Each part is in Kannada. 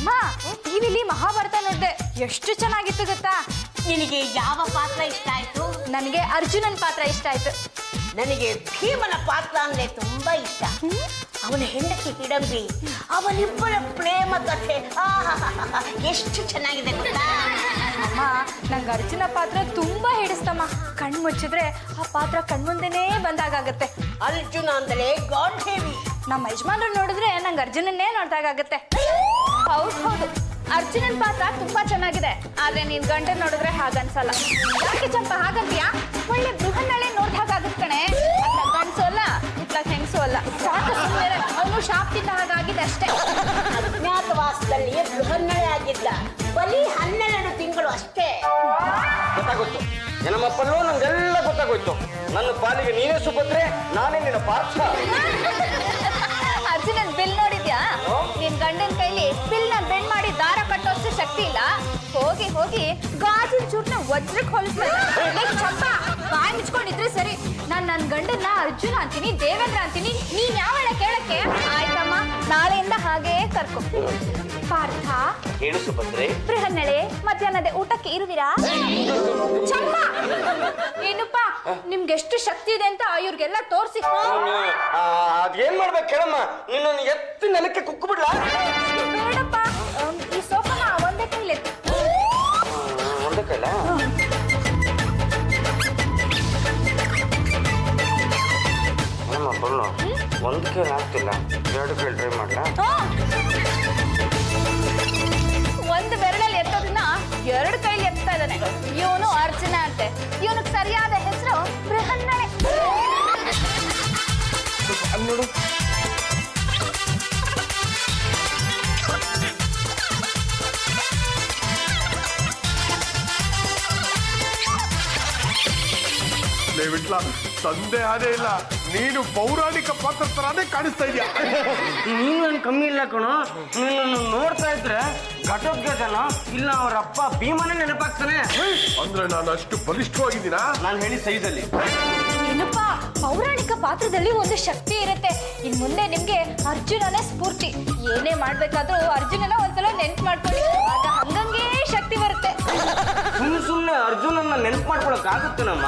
ಅಮ್ಮ ಟಿವಿಲಿ ಮಹಾಭಾರತ ನೋಡ್ದೆ, ಎಷ್ಟು ಚೆನ್ನಾಗಿತ್ತು ಗೊತ್ತಾ. ನಿನಗೆ ಯಾವ ಪಾತ್ರ ಇಷ್ಟ ಆಯ್ತು? ನನಗೆ ಅರ್ಜುನನ್ ಪಾತ್ರ ಇಷ್ಟ ಆಯ್ತು. ನನಗೆ ಭೀಮನ ಪಾತ್ರ ಅಂದ್ರೆ ತುಂಬಾ ಇಷ್ಟ. ಅವನ ಹೆಂಡತಿ ಹಿಡಂಬಿ, ಅವನಿಬ್ಬರ ಪ್ರೇಮ ಕಥೆ ಎಷ್ಟು ಚೆನ್ನಾಗಿದೆ ಗೊತ್ತಾ. ಅಮ್ಮ ನಂಗೆ ಅರ್ಜುನ ಪಾತ್ರ ತುಂಬಾ ಹಿಡಿಸ್ತಮ್ಮ. ಕಣ್ಣು ಮುಚ್ಚಿದ್ರೆ ಆ ಪಾತ್ರ ಕಣ್ಮುಂದೆನೇ ಬಂದಾಗತ್ತೆ. ಅರ್ಜುನ ಅಂದ್ರೆ ಗಾಡ್ ಹೆವಿ. ನಮ್ಮ ಯಜಮಾನ್ರು ನೋಡಿದ್ರೆ ನಂಗೆ ಅರ್ಜುನನ್ನೇ ನೋಡ್ದಾಗತ್ತೆ. ಹೌದು, ಅರ್ಜುನನ್ ಪಾತ್ರ ತುಂಬಾ ಚೆನ್ನಾಗಿದೆ. ಆದ್ರೆ ನೀನ್ ಗಂಡ ನೋಡಿದ್ರೆ ಹಾಗನ್ಸಲ್ಲ. ಯಾಕೆ ಚಂಪ ಹಾಗಂತೀಯಾ? ಒಳ್ಳೆ ಬೃಹನ್ನಳೆ ನೋಡ್ದಾಗತ್ತೆ ಕಣೆ. ಅತ್ತ ಗಂಡ್ಸು ಅಲ್ಲ, ಇತ್ತ ಹೆಂಗಸು ಅಲ್ಲ. ಸಾಕು ಸುಮ್ಮನೆ, ಅವನು ಶಾಪ್ ತಿಂದ ಹಾಗಾಗಿದೆ ಅಷ್ಟೇ. ಅಜ್ಞಾತವಾಸದಲ್ಲಿ ಬೃಹನ್ನಳೆ ಆಗಿದ್ದ, ಬರೀ 12 ತಿಂಗಳು ಅಷ್ಟೇ. ಗೊತ್ತಾಗೋಯ್ತು ಏನಮ್ಮಪ್ಪಲ್ಲೂ ನಂಗೆಲ್ಲ ಗೊತ್ತಾಗೋಯ್ತು. ನನ್ನ ಪಾಲಿಗೆ ನೀನೇ ಸುಭದ್ರೆ, ನಾನೇ ನಿನ್ನ ಪಾರ್ಥ. ಅರ್ಜುನನ್ ಬಿಲ್ ನೋಡಿದ್ಯಾ? ನಿನ್ ಗಂಡನ ಕೈಲಿ ಬಿಲ್ ನ ಬೆಂಡ್ ಮಾಡಿ ದಾರ ಕಟ್ಟೋಷ್ಟು ಶಕ್ತಿ ಇಲ್ಲ. ಹೋಗಿ ಹೋಗಿ ಗಾಜಿನ ಚೂರ್ನ ವಜ್ರಕ್ಕೆ ಹೋಲಿಸ್ತಾರೆ. ಚಂಪ ಬಾಯಿ ಮುಚ್ಕೊಂಡಿದ್ರೆ ಸರಿ. ನನ್ನ ಗಂಡನ್ನ ಅರ್ಜುನ ಅಂತೀನಿ, ದೇವೇಂದ್ರ ಅಂತೀನಿ. ನೀನ್ ಯಾವಳ ಕೇಳಕ್ಕೆ? ಆಯ್ತಮ್ಮ, ನಾಳೆಯಿಂದ ಹಾಗೇ ಕರ್ಕೊ. ಪಾರ್ಥ, ಹೇಳು ಸುಭದ್ರೆ. ಬೃಹನ್ನಳೆ, ಮಧ್ಯಾಹ್ನದ ಊಟಕ್ಕೆ ಇರುವಿರಾ? ಚಂಪ, ಏನಪ್ಪಾ ನಿಮ್ಗೆ ಎಷ್ಟು ಶಕ್ತಿ ಇದೆ ಅಂತ ಇವ್ರಿಗೆಲ್ಲ ತೋರಿಸಿ. ಅದೇನ್ ಮಾಡ್ಬೇಕು ಕೇಳಮ್ಮ? ನಿನ್ನ ಎತ್ತಿ ನೆಲಕ್ಕೆ ಕುಕ್ಕು ಬಿಡ್ಲಾ? ಬೇಡಪ್ಪ, ಈ ಸೋಫಾನ ಒಂದೇ ಕೈಲಿ ಒಂದೇ ಕೈಲ? ನಮ್ಮ ಬಳ್ಳು ಒಂದು ಕೈಲಿ ಆಗ್ತಿಲ್ಲ, 2 ಕೈಲಿ ಟ್ರೈ ಮಾಡ್ಲಾ? ಒಂದು ಬೆರಳಲ್ಲಿ ಎತ್ತೋದನ್ನ 2 ಕೈಲಿ ಎತ್ತಾ ಇದ್ದಾನೆ. ಇವನು ಅರ್ಜುನ ಅಂತೆ. ಇವನಿಗೆ ಸರಿಯಾದ ಹೆಸರು ಬೃಹನ್ನಳೆ. ನೋಡು, ವಿಟ್ಲ, ಸಂದೇಹನೇ ಇಲ್ಲ, ನೀನು ಪೌರಾಣಿಕ ಪಾತ್ರ ತರಾನೇ ಕಾಣಿಸ್ತಾ ಇದೆಯಾ. ನೀನು ಕಮ್ಮಿ ಇಲ್ಲ ಕಣೋ. ನೀನು ನೋಡ್ತಾ ಇದ್ರೆ ಘಟೋದ್ಗಜನ ಇಲ್ಲ ಅವ್ರ ಅಪ್ಪ ಭೀಮನೇ ನೆನಪಾಗ್ತಾನೆ. ಅಂದ್ರೆ ನಾನು ಅಷ್ಟು ಬಲಿಷ್ಠವಾಗಿದ್ದೀನಾ? ನಾನು ಹೇಳಿ ಸೈಜಲ್ಲಿ. ಏನಪ್ಪ, ಪೌರಾಣಿಕ ಪಾತ್ರದಲ್ಲಿ ಒಂದು ಶಕ್ತಿ ಇರುತ್ತೆ. ಇನ್ ಮುಂದೆ ನಿಮ್ಗೆ ಅರ್ಜುನನೇ ಸ್ಫೂರ್ತಿ. ಏನೇ ಮಾಡ್ಬೇಕಾದ್ರೂ ಅರ್ಜುನನ ಒಂದ್ಸಲ ನೆನ್ಪು ಮಾಡ್ಕೊಳ್ಳಿ, ಆಗ ಹಂಗಂಗೆ ಶಕ್ತಿ ಬರುತ್ತೆ. ಸುಮ್ಮನೆ ಅರ್ಜುನನ್ನ ನೆನಪು ಮಾಡ್ಕೊಳಕ್ ಆಗುತ್ತೇನಮ್ಮ?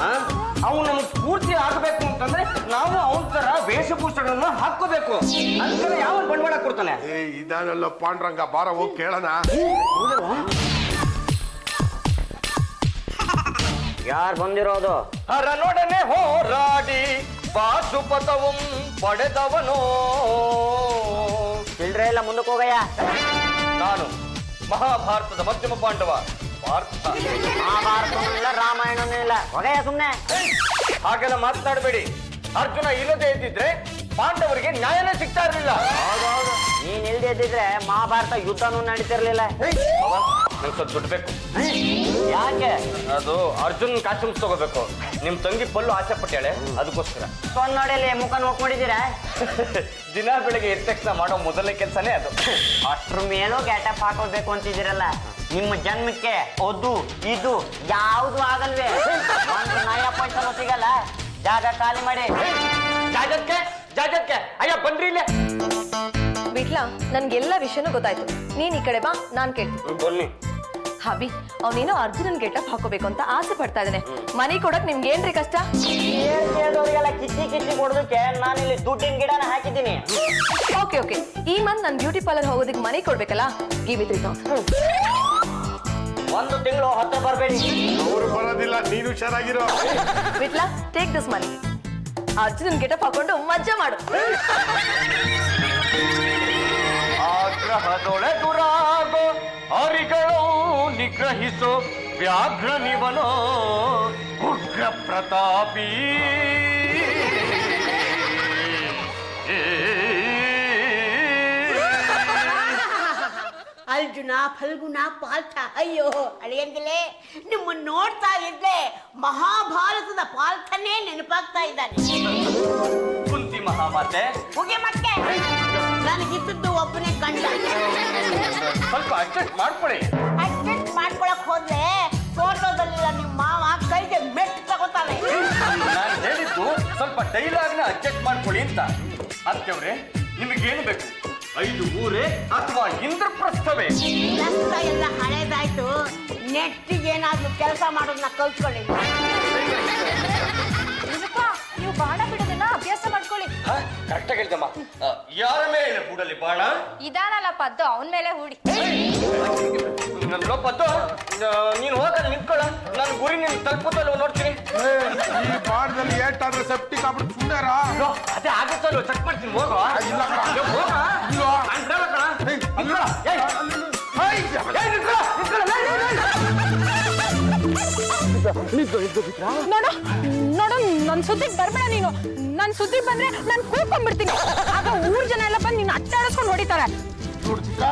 ಅವ್ನು ನಮ್ಗೆ ಸ್ಫೂರ್ತಿ ಆಗಬೇಕು ಅಂತಂದ್ರೆ ನಾವು ಅವನ ತರ ವೇಷಭೂಷಣಗಳನ್ನ ಹಾಕೋಬೇಕು. ಅಂತರ ಯಾವ ಬಂಡವಾಳ ಕೊಡ್ತಾನೆ? ಇದಾನಲ್ಲ ಪಾಂಡ್ರಂಗ, ಬಾರ ಹೋಗಿ ಕೇಳೋಣ. ಯಾರು ಬಂದಿರೋದು? ಹರನೊಡನೆ ಹೋರಾಡಿ ಪಾಶುಪತವಂ ಪಡೆದವನೋ. ಇಲ್ರೇ ಇಲ್ಲ, ಮುಂದಕ್ಕೆ ಹೋಗಯ್ಯ. ನಾನು ಮಹಾಭಾರತದ ಮಧ್ಯಮ ಪಾಂಡವ ಪಾರ್ಥ. ಮಹಾಭಾರತನೂ ಇಲ್ಲ, ರಾಮಾಯಣನೂ ಇಲ್ಲ, ಹೊಗೆಯ ಸುಮ್ಮನೆ. ಹಾಗೆಲ್ಲ ಮಾತನಾಡಬೇಡಿ. ಅರ್ಜುನ ಇಲ್ಲದೆ ಇದ್ದಿದ್ರೆ ಪಾಂಡವರಿಗೆ ನ್ಯಾಯನೇ ಸಿಗ್ತಾ ಇರಲಿಲ್ಲ. ನೀನ್ ಇಲ್ಲದೆ ಇದ್ದಿದ್ರೆ ಮಹಾಭಾರತ ಯುದ್ಧನೂ ನಡೀತಿರ್ಲಿಲ್ಲ. ನಂಗೆ ಸ್ವಲ್ಪ ದುಡ್ಡು ಬೇಕು. ಯಾಕೆ? ಅದು ಅರ್ಜುನ್ ಕಾಸ್ಟ್ಯೂಮ್ಸ್ ತಗೋಬೇಕು. ನಿಮ್ ತಂಗಿ ಪಲ್ಲು ಆಸೆ ಪಟ್ಟಾಳೆ, ಅದಕ್ಕೋಸ್ಕರ. ನೋಡಿ ಮುಖ ನೋಡ್ಕೊಂಡಿದ್ದೀರಾ? ದಿನ ಬೆಳಿಗ್ಗೆ ಎದ್ದ ತಕ್ಷಣ ಮಾಡೋ ಮೊದಲನೇ ಕೆಲಸನೇ ಅದು. ಅಷ್ಟ್ರ ಮೇಲೂ ಗ್ಯಾಟಪ್ ಹಾಕೋಬೇಕು ಅಂತಿದ್ದೀರಲ್ಲ, ನಿಮ್ಮ ಜನ್ಮಕ್ಕೆ ಅದು ಇದು ಯಾವುದು ಆಗಲ್ವೇ? ಒಂದು ನಯ ಪೈಸನೂ ಸಿಗಲ್ಲ. ಜಾಗ ಖಾಲಿ ಮಾಡಿ. ಜಾಗಕ್ಕೆ ಅಯ್ಯ ಬನ್ರಿ ಇಲ್ಲೇ. ವಿಟ್ಲ, ನನ್ಗೆಲ್ಲ ವಿಷಯನೂ ಗೊತ್ತಾಯ್ತು. ನೀನ್ ಈ ಕಡೆ ಬಾ, ನಾನ್ ಕೇಳ್ತೀನಿ. ಬನ್ನಿ. ಹಬಿ, ಅವನೇನೋ ಅರ್ಜುನನ್ ಗೆಟಪ್ ಹಾಕೋಬೇಕು ಅಂತ ಆಸೆ ಪಡ್ತಾ ಇದ್ದಾನೆ. ಮನಿ ಕೊಡಕ್ ನಿಮ್ಗೇನ್ರಿ ಕಷ್ಟ? ಕೇಳಿದವ್ರಿಗೆಲ್ಲ ಕಿಚ್ಚಿ ಕೊಡೋದಕ್ಕೆ ನಾನಿಲ್ಲಿ ದುಡ್ಡಿನ ಗಿಡನ ಹಾಕಿದ್ದೀನಿ. ಓಕೆ, ಈ ಮಂತ್ ನನ್ ಬ್ಯೂಟಿ ಪಾರ್ಲರ್ ಹೋಗೋದಕ್ಕೆ ಮನಿ ಕೊಡ್ಬೇಕಲ್ಲ, ಗಿವ್ ಇಟ್ 3000. 1 ತಿಂಗಳು ಹತ್ರ ಬರಬೇಡಿ. ಅವ್ರು ಬರೋದಿಲ್ಲ, ನೀನು ಹುಷಾರಾಗಿರೋ. Vittala, take this money. ಅರ್ಜುನನ್ ಗೆಟಪ್ ಹಾಕೊಂಡು ಮಜ್ಜಾ ಮಾಡು. ಆಗ್ರಹದೊಳೆ ದುರಾಗೋ ಹರಿಗಳು ನಿಗ್ರಹಿಸೋ ವ್ಯಾಘ್ರ ನಿವನೋ ಉಗ್ರ ಪ್ರತಾಪಿ. ಅರ್ಜುನ, ಫಲ್ಗುಣ, ಪಾರ್ಥ. ಅಯ್ಯೋ ಅಳಿಯಂದಿಲೆ, ನಿಮ್ಮನ್ನು ನೋಡ್ತಾ ಇದ್ದೆ ಮಹಾಭಾರತದ ಪಾರ್ಥನೇ ನೆನಪಾಗ್ತಾ ಇದ್ದಾನೆ. ಕುಂತಿ ಮಹಾಮಾತೆ, ಹೋಗಿ ಮತ್ತೆ ನನಗಿದ್ದು ಒಬ್ಬನೇ ಗಂಡ. ಸ್ವಲ್ಪ ಅಡ್ಜಸ್ಟ್ ಮಾಡ್ಕೊಳ್ಳಿ. ಅಡ್ಜಸ್ಟ್ ಮಾಡ್ಕೊಳಕ್ ಹೋದ್ರೆ ಫೋಟೋದಲ್ಲಿಲ್ಲ ನಿಮ್ಮ ಮಾವ ಕೈಗೆ ಮೆಟ್ಟು ತಗೋತಾನೆ. ನಾನು ಹೇಳಿದ್ದು ಸ್ವಲ್ಪ ಡೈಲಾಗ್ನ ಅಡ್ಜಸ್ಟ್ ಮಾಡ್ಕೊಳ್ಳಿ ಅಂತ. ಅತ್ತೆಯವ್ರೆ, ನಿಮಗೇನು ಬೇಕು? 5 ಊರೇ ಅಥವಾ ಇಂದ್ರಪ್ರಸ್ಥವೇ? ಕೆಲಸ ಎಲ್ಲ ಹಳೇದಾಯ್ತು, ನೆಟ್ಟಿಗೆ ಏನಾದ್ರೂ ಕೆಲಸ ಮಾಡೋದನ್ನ ಕಲ್ತ್ಕೊಳ್ಳಿ. ನೀವು ಬಾಣ ಬಿಡೋದನ್ನ ಅಭ್ಯಾಸ ಮಾಡ್ಕೊಳ್ಳಿ. ಕರೆಕ್ಟ್ ಹೇಳ್ತಮ್ಮ. ಯಾರ ಮೇಲೆ ಕೂಡಲಿ ಬಾಣ? ಇದಾನಲ್ಲ ಪದ್ದು, ಅವನ ಮೇಲೆ ಹೂಡಿ. ನನ್ನ ಪದ್ದು, ನೀನು ಹೋಗಲ್ಲಿ ನಿಂತ್ಕೊಳ್ಳ, ನನ್ನ ಗುರಿ ನೀನು ತಲುಪುತ್ತಲ್ವ ನೋಡ್ತೀನಿ. ಈ ಬಾಣದಲ್ಲಿ ಏಟಾದ್ರೆ ಸೆಪ್ಟಿಕ್ ಆಗ್ಬಿಟ್ಟು ಸುಮ್ಮನೆರಾ? ಅದೇ ಆಗುತ್ತಲ್ವ, ಚೆಕ್ ಮಾಡ್ತೀನಿ. ಹೋಗೋ. ಇಲ್ಲ ಕಣ. ಹೋಗ. ಇಲ್ವಾ? ನಾನು ಬಿಡಲ್ಲ ಕಣ. ಇಲ್ಲ. ನೋಡು ನೋಡು, ನನ್ ಸುದ್ದಿಗೆ ಬರ್ಬೇಡ ನೀನು. ನನ್ ಸುದ್ದಿಗೆ ಬಂದ್ರೆ ನಾನು ಕೂತ್ಕೊಂಡ್ಬಿಡ್ತೀನಿ. ಆಗ ಊರ್ ಜನ ಎಲ್ಲ ಬಂದು ನಿನ್ನ ಅಟ್ಟಾಡಿಸ್ಕೊಂಡು ಹೊಡಿತಾರೆ. ನೋಡು ಚಿತ್ರ,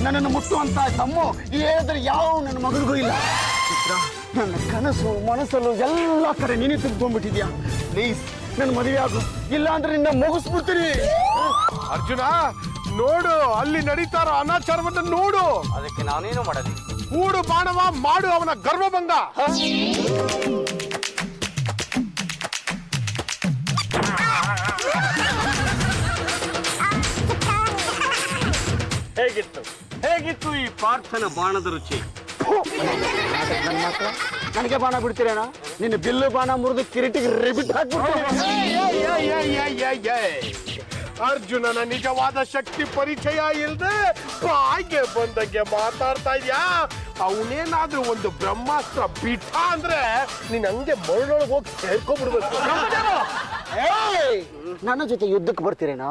ನನ್ನನ್ನು ಮುಟ್ಟುವಂತ ತಮ್ಮ ಹೇಳಿದ್ರೆ ಯಾವ ನನ್ನ ಮಗಳಿಗೂ ಇಲ್ಲ. ಚಿತ್ರ, ನನ್ನ ಕನಸು ಮನಸ್ಸಲ್ಲೂ ಎಲ್ಲ ಕಡೆ ನೀನೇ ತುಂಬಿಕೊಂಡಿದ್ಯಾ. ಪ್ಲೀಸ್ ನನ್ನ ಮದುವೆ ಆಗು, ಇಲ್ಲ ಅಂದ್ರೆ ನಿನ್ನ ಮುಗಿಸ್ಬಿಡ್ತೀನಿ. ಅರ್ಜುನ ನೋಡು, ಅಲ್ಲಿ ನಡೀತಾರೋ ಅನಾಚಾರವನ್ನ ನೋಡು. ಅದಕ್ಕೆ ನಾನೇನು ಮಾಡಲಿ? ಕೂಡು ಬಾಣವ ಮಾಡು ಅವನ ಗರ್ವಭಂಗ. ಹೇಗಿತ್ತು ಈ ಪಾರ್ಥನ ಬಾಣದ ರುಚಿ? ನನ್ನ ಮಕ್ಕಳ ನನಗೆ ಬಾಣ ಬಿಡ್ತೀರೇನ? ನಿನ್ನ ಬಿಲ್ಲು ಬಾಣ ಮುರಿದು ಕಿರೀಟಿಗೆ ರಿಬಿಟ್ ಹಾಕ್ಬಿಡ್ತೀನಿ. ಅರ್ಜುನನ ನಿಜವಾದ ಶಕ್ತಿ ಪರಿಚಯ ಇಲ್ಲದೆ ಬಾಯಿಗೆ ಬಂದಂಗೆ ಮಾತಾಡ್ತಾ ಇದ್ಯಾ? ಅವನೇನಾದ್ರೂ ಒಂದು ಬ್ರಹ್ಮಾಸ್ತ್ರ ಬಿಟ್ಟ ಅಂದ್ರೆ ನೀನ್ ಹಂಗೆ ಮರಳೊಳಗೆ ಹೋಗಿ ಸೇರ್ಕೊಂಡ್ಬಿಡ್ಬೇಕು. ನನ್ನ ಜೊತೆ ಯುದ್ಧಕ್ಕೆ ಬರ್ತೀರೇನಾ?